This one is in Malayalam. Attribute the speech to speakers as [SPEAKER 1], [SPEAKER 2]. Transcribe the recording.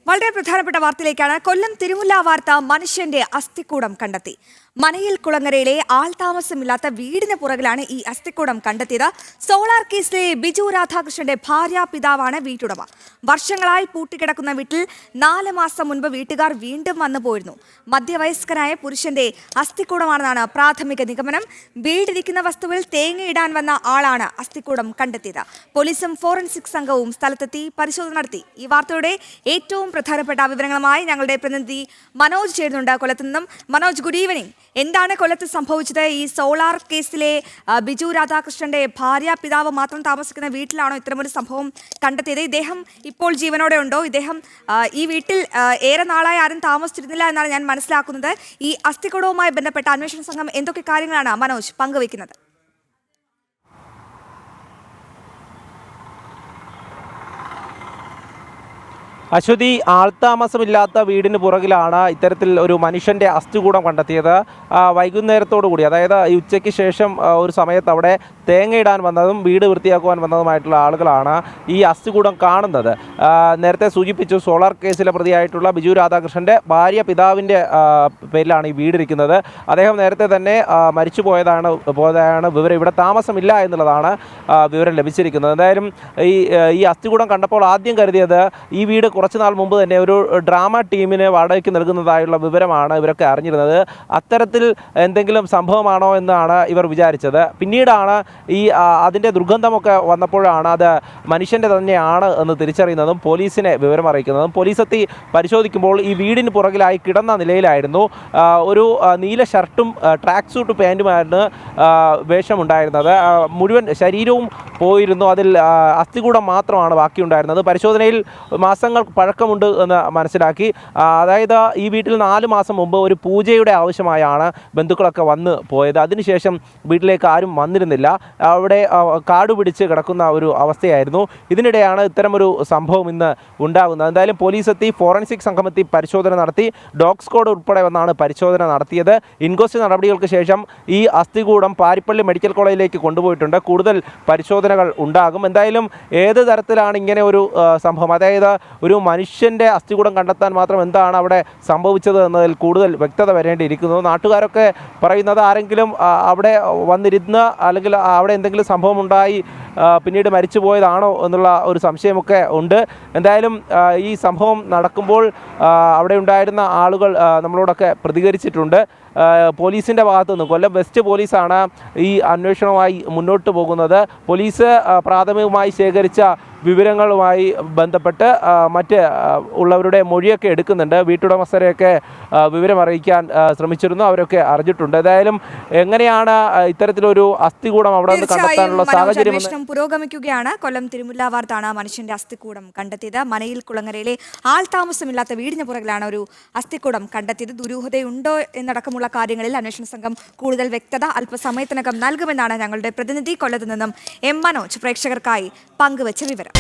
[SPEAKER 1] വളരെ പ്രധാനപ്പെട്ട വാർത്തയിലേക്കാണ്. കൊല്ലം തിരുമുല്ല വാർത്ത മനുഷ്യന്റെ അസ്ഥിക്കൂടം കണ്ടെത്തി. മനയിൽ കുളങ്ങരയിലെ ആൾതാമസമില്ലാത്ത വീടിന് പുറകിലാണ് ഈ അസ്ഥിക്കൂടം കണ്ടെത്തിയത്. സോളാർ കേസിലെ ബിജു രാധാകൃഷ്ണന്റെ ഭാര്യ പിതാവാണ് വീട്ടുടമ. വർഷങ്ങളായി പൂട്ടിക്കിടക്കുന്ന വീട്ടിൽ 4 മാസം മുൻപ് വീട്ടുകാർ വീണ്ടും വന്നു പോയിരുന്നു. മധ്യവയസ്കനായ പുരുഷന്റെ അസ്ഥിക്കൂടമാണെന്നാണ് പ്രാഥമിക നിഗമനം. വീടിരിക്കുന്ന വസ്തുവിൽ തേങ്ങയിടാൻ വന്ന ആളാണ് അസ്ഥിക്കൂടം കണ്ടെത്തിയത്. പോലീസും ഫോറൻസിക് സംഘവും സ്ഥലത്തെത്തി പരിശോധന നടത്തി. ഈ വാർത്തയുടെ ഏറ്റവും പ്രധാനപ്പെട്ട വിവരങ്ങളുമായി ഞങ്ങളുടെ പ്രതിനിധി മനോജ് ചേരുന്നുണ്ട് കൊല്ലത്ത് നിന്നും. Manoj, good evening. എന്താണ് കൊല്ലത്ത് സംഭവിച്ചത്? ഈ സോളാർ കേസിലെ ബിജു രാധാകൃഷ്ണന്റെ ഭാര്യ പിതാവ് മാത്രം താമസിക്കുന്ന വീട്ടിലാണോ ഇത്തരമൊരു സംഭവം കണ്ടെത്തിയത്? ഇദ്ദേഹം ഇപ്പോൾ ജീവനോടെ ഉണ്ടോ? ഇദ്ദേഹം ഈ വീട്ടിൽ ഏറെ നാളായി ആരും താമസിച്ചിരുന്നില്ല എന്നാണ് ഞാൻ മനസ്സിലാക്കുന്നത്. ഈ അസ്ഥികൂടവുമായി ബന്ധപ്പെട്ട അന്വേഷണ സംഘം എന്തൊക്കെ കാര്യങ്ങളാണ് മനോജ് പങ്കുവയ്ക്കുന്നത്?
[SPEAKER 2] അശ്വതി, ആൾത്താമസമില്ലാത്ത വീടിന് പുറകിലാണ് ഇത്തരത്തിൽ ഒരു മനുഷ്യൻ്റെ അസ്ഥികൂടം കണ്ടെത്തിയത്. വൈകുന്നേരത്തോടു കൂടി, അതായത് ഈ ഉച്ചയ്ക്ക് ശേഷം ഒരു സമയത്ത് അവിടെ തേങ്ങയിടാൻ വന്നതും വീട് വൃത്തിയാക്കുവാൻ വന്നതുമായിട്ടുള്ള ആളുകളാണ് ഈ അസ്ഥികൂടം കാണുന്നത്. നേരത്തെ സൂചിപ്പിച്ചു, സോളാർ കേസിലെ പ്രതിയായിട്ടുള്ള ബിജു രാധാകൃഷ്ണൻ്റെ ഭാര്യ പിതാവിൻ്റെ പേരിലാണ് ഈ വീടിരിക്കുന്നത്. അദ്ദേഹം നേരത്തെ തന്നെ മരിച്ചു പോയതാണ് വിവരം. ഇവിടെ താമസമില്ല എന്നുള്ളതാണ് വിവരം ലഭിച്ചിരിക്കുന്നത്. എന്തായാലും ഈ അസ്ഥികൂടം കണ്ടപ്പോൾ ആദ്യം കരുതിയത് ഈ വീട് കുറച്ച് നാൾ മുമ്പ് തന്നെ ഒരു ഡ്രാമ ടീമിന് വാടകയ്ക്ക് നൽകുന്നതായുള്ള വിവരമാണ് ഇവരൊക്കെ അറിഞ്ഞിരുന്നത്. അത്തരത്തിൽ എന്തെങ്കിലും സംഭവമാണോ എന്നാണ് ഇവർ വിചാരിച്ചത്. പിന്നീടാണ് അതിൻ്റെ ദുർഗന്ധമൊക്കെ വന്നപ്പോഴാണ് അത് മനുഷ്യൻ്റെ തന്നെയാണ് എന്ന് തിരിച്ചറിയുന്നതും പോലീസിനെ വിവരം അറിയിക്കുന്നതും. പോലീസെത്തി പരിശോധിക്കുമ്പോൾ ഈ വീടിന് പുറകിലായി കിടന്ന നിലയിലായിരുന്നു. ഒരു നീല ഷർട്ടും ട്രാക്ക് സൂട്ട് പാൻറ്റുമായിരുന്നു വേഷമുണ്ടായിരുന്നത്. മുഴുവൻ ശരീരവും പോയിരുന്നു. അതിൽ അസ്ഥികൂടം മാത്രമാണ് ബാക്കിയുണ്ടായിരുന്നത്. പരിശോധനയിൽ മാസങ്ങൾ പഴക്കമുണ്ട് എന്ന് മനസ്സിലാക്കി. അതായത് ഈ വീട്ടിൽ 4 മാസം മുമ്പ് ഒരു പൂജയുടെ ആവശ്യമായാണ് ബന്ധുക്കളൊക്കെ വന്ന് പോയത്. അതിനുശേഷം വീട്ടിലേക്ക് ആരും വന്നിരുന്നില്ല. അവിടെ കാട് പിടിച്ച് കിടക്കുന്ന ഒരു അവസ്ഥയായിരുന്നു. ഇതിനിടെയാണ് ഇത്തരമൊരു സംഭവം ഇന്ന് ഉണ്ടാകുന്നത്. എന്തായാലും പോലീസെത്തി, ഫോറൻസിക് സംഘമെത്തി പരിശോധന നടത്തി. ഡോഗ് സ്ക്വാഡ് ഉൾപ്പെടെ വന്നാണ് പരിശോധന നടത്തിയത്. ഇൻക്വസ്റ്റ് നടപടികൾക്ക് ശേഷം ഈ അസ്ഥികൂടം പാരിപ്പള്ളി മെഡിക്കൽ കോളേജിലേക്ക് കൊണ്ടുപോയിട്ടുണ്ട്. കൂടുതൽ പരിശോധനകൾ ഉണ്ടാകും. എന്തായാലും ഏത് തരത്തിലാണ് ഇങ്ങനെ ഒരു സംഭവം, അതായത് ഒരു മനുഷ്യൻ്റെ അസ്ഥികൂടം കണ്ടെത്താൻ മാത്രം എന്താണ് അവിടെ സംഭവിച്ചത് എന്നതിൽ കൂടുതൽ വ്യക്തത വരേണ്ടിയിരിക്കുന്നു. നാട്ടുകാരൊക്കെ പറയുന്നത് ആരെങ്കിലും അവിടെ വന്നിരുന്ന് അല്ലെങ്കിൽ അവിടെ എന്തെങ്കിലും സംഭവം ഉണ്ടായി പിന്നീട് മരിച്ചു പോയതാണോ എന്നുള്ള ഒരു സംശയമൊക്കെ ഉണ്ട്. എന്തായാലും ഈ സംഭവം നടക്കുമ്പോൾ അവിടെ ഉണ്ടായിരുന്ന ആളുകൾ നമ്മളോടൊക്കെ പ്രതികരിച്ചിട്ടുണ്ട്. പോലീസിൻ്റെ ഭാഗത്തുനിന്ന് കൊല്ലം വെസ്റ്റ് പോലീസാണ് ഈ അന്വേഷണവുമായി മുന്നോട്ട് പോകുന്നത്. പോലീസ് പ്രാഥമികമായി ശേഖരിച്ച വിവരങ്ങളുമായി ബന്ധപ്പെട്ട് മറ്റ് ഉള്ളവരുടെ മൊഴിയൊക്കെ എടുക്കുന്നുണ്ട്. വീട്ടുടമസ്ഥരെയൊക്കെ വിവരം അറിയിക്കാൻ ശ്രമിച്ചിരുന്നു. അവരൊക്കെ അറിഞ്ഞിട്ടുണ്ട്. ഏതായാലും എങ്ങനെയാണ് ഇത്തരത്തിലൊരു അസ്ഥികൂടം അവിടെ നിന്ന് കണ്ടെത്താനുള്ള സാഹചര്യം
[SPEAKER 1] പുരോഗമിക്കുകയാണ്. കൊല്ലം തിരുമുല്ല വാർത്താണ് മനുഷ്യന്റെ അസ്ഥികൂടം കണ്ടെത്തിയത്. മനയിൽ കുളങ്ങരയിലെ ആൾതാമസമില്ലാത്ത വീടിന് പുറകിലാണ് ഒരു അസ്ഥികൂടം കണ്ടെത്തിയത്. ദുരൂഹതയുണ്ടോ എന്നടക്കമുള്ള കാര്യങ്ങളിൽ അന്വേഷണ സംഘം കൂടുതൽ വ്യക്തത അല്പസമയത്തിനകം നൽകുമെന്നാണ് ഞങ്ങളുടെ പ്രതിനിധി കൊല്ലത്ത് നിന്നും മനോജ് പ്രേക്ഷകർക്കായി പങ്കുവച്ച വിവരം.